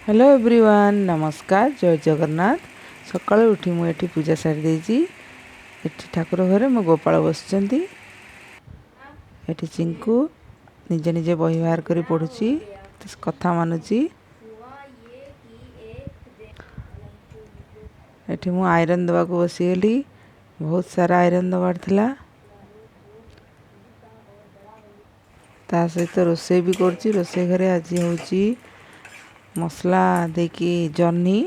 Hello everyone, नमस्कार, जय जगन्नाथ। सकाळु उठी मु एठी पूजा सारी देइची। एठी ठाकुर घरे मो गोपाल बसचंती। एठी चिंकू निजे निजे बही बाहर करी पढ़ुची, कथा मानुची। एठी मु आयरन दबा को बसीगली। बहुत सारा आयरन दबार थिला। ता सहित रोषे भी करची। रोषे घरे आज होची मसला देकी जन्नी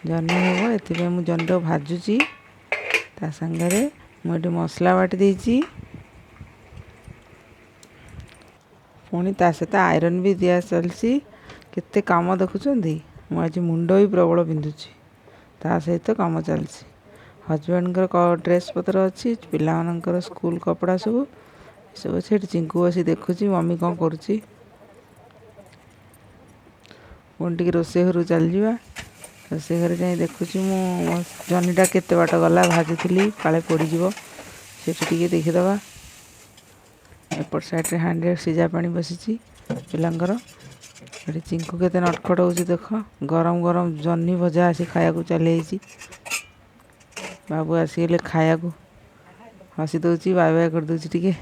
हम एथि मु जन्नी टाक भाजुची। ता संगे मुझे मसला बाटी देची। पुणी ता सहित आयरन भी दिया चलसी। केते काम देखुचंदी। मु आज मुंड भी प्रबल बिंदुची। ता सहित काम चलसी। हजबैंड ड्रेस पत्र अच्छी, पिला स्कूल कपड़ा सब सब से चिंकू बसी देखुची मम्मी कौन करुची। पुणी टिके रोषे घर चल जावा। रोषे घर जाए देखुची मु जन्नीटा केते बाट गला भाजुली काले पोड़ीज से देखीदबा। एपट साइड हांडी सीजा पानी बसी पिलांकर। ये चिंकू केते नटखट हो देख। गरम गरम जन्नी भजा आसी खाया चली। बाबू आसीगले खाया हसी दौची बाय बाय कर दूची टिके।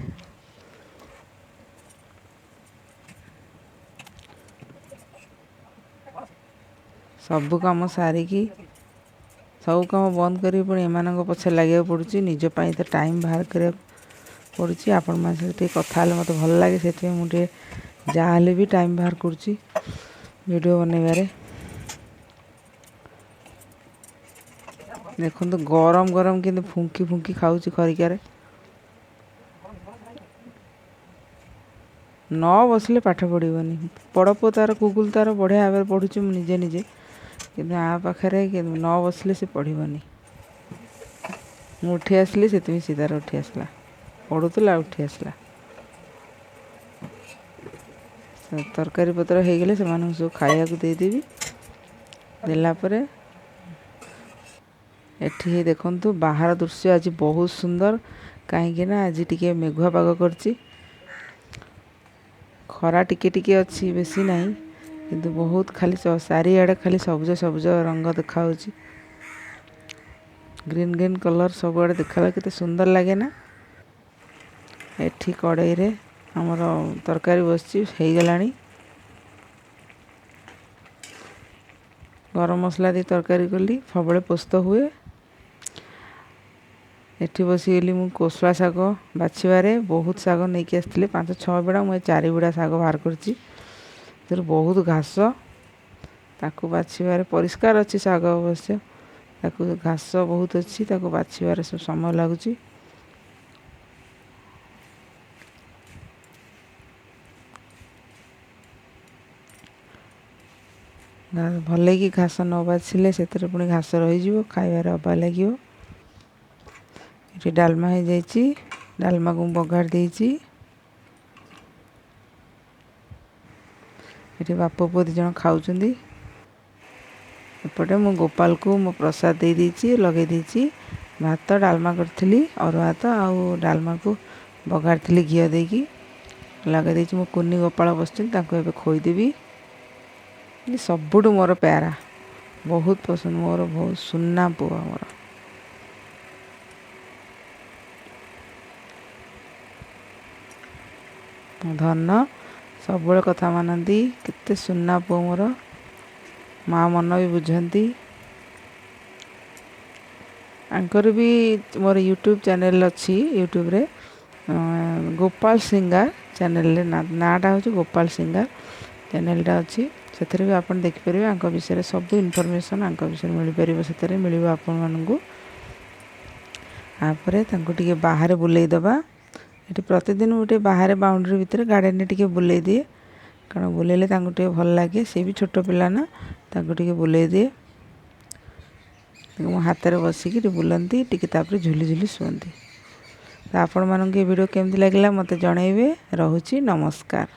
सब काम सारिकी सब काम बंद करी पुणी एमान पछे लगे पड़ुची। निज पाई तो टाइम बाहर कर पड़ुची। आपण मान सहित कथा मत भल लगे से मुझे जहाँ भी टाइम बाहर करुची वीडियो बनइबारे। देखो तो गरम गरम कि फुंकी फुंकी खाऊची खरिकार। न बसले पाठ पढ़नी। बड़ पु तार गुगुल तार बढ़िया भाव पढ़ुची निजे निजे, कि आ पाखे न बसले से पढ़नी। मु उठी आसली से सीधार उठी आसला पढ़ुला उठी आसला। तरकारी पत्र हो गले से सब खाया देदेवी। देलापर एठी देखंतु बाहर दृश्य आज बहुत सुंदर। कहीं आज टिके मेघुआ पाग करची। खरा टिके टिके अच्छी बेसी नहीं, किंतु बहुत खाली चारिआडे खाली सबुज सबुज रंग देखा। ग्रीन ग्रीन कलर सब आड़े देखा केते सुंदर लगे ना। एठी कड़ाई रे हमर तरकारी बसची हो गलानी। गरम मसला दी तरकारी कली सबले पोस्त हुए। एठी बसीगली मु कोसला शाग बाछिबारे। बहुत शाग नहीं कि आसते 5-6 बिड़ा, मुझे 4 बिड़ा शाग बाहर करची। बहुत घास ताकू बाछिबारे परिष्कार अच्छी शाग अवश्य, ताकू घास बहुत अच्छी ताकू बाछिबारे सब समय लगुच। भले कि घास न बाछिले से पुणी घास रही खाइबार अबा लगे। ये डालमा हो जाइए। डालमा को बघार देइची। ये बाप पुओ 2 जन खाऊचंदी। एपटे मु गोपाल को मो प्रसाद दे देइची लगे देइची। भात डालमा करथिली और भात आउ डालमा को बघार थी घी देकी लगे देइची। मो कुन्नी गोपाल बसचन ताको एबे खोई देबी। ये सबुठु मोर प्यारा, बहुत पसंद मोर, बहुत सुन्ना पुओ मोर। धन सब कथा मानती। केते सुन्ना पुओ मोर। माँ मन भी बुझंती। आंकर भी मोर यूट्यूब चैनल अच्छी। यूट्यूब रे गोपाल सिंगार चैनल नाटा हूँ गोपाल सिंगार चैनलटा अच्छी। से भी आप देखिपारे आंक विषय सब इनफॉरमेशन आंक विषय मिल पार से मिल आपण मानू। आपरे टे बाहर बुले दबा। ये प्रतिदिन गोटे बाहर बाउंड्री भितर गार्डन टे बुले दिए, कारण बुलेले टे भल लगे। सी भी छोट पिला ना, टे बुले दिए। मो हाथ में बसिकी बुलती टे झुली झुली शुअती। आपण मानक वीडियो केमती लगे मत जनइबे। रहुची, नमस्कार।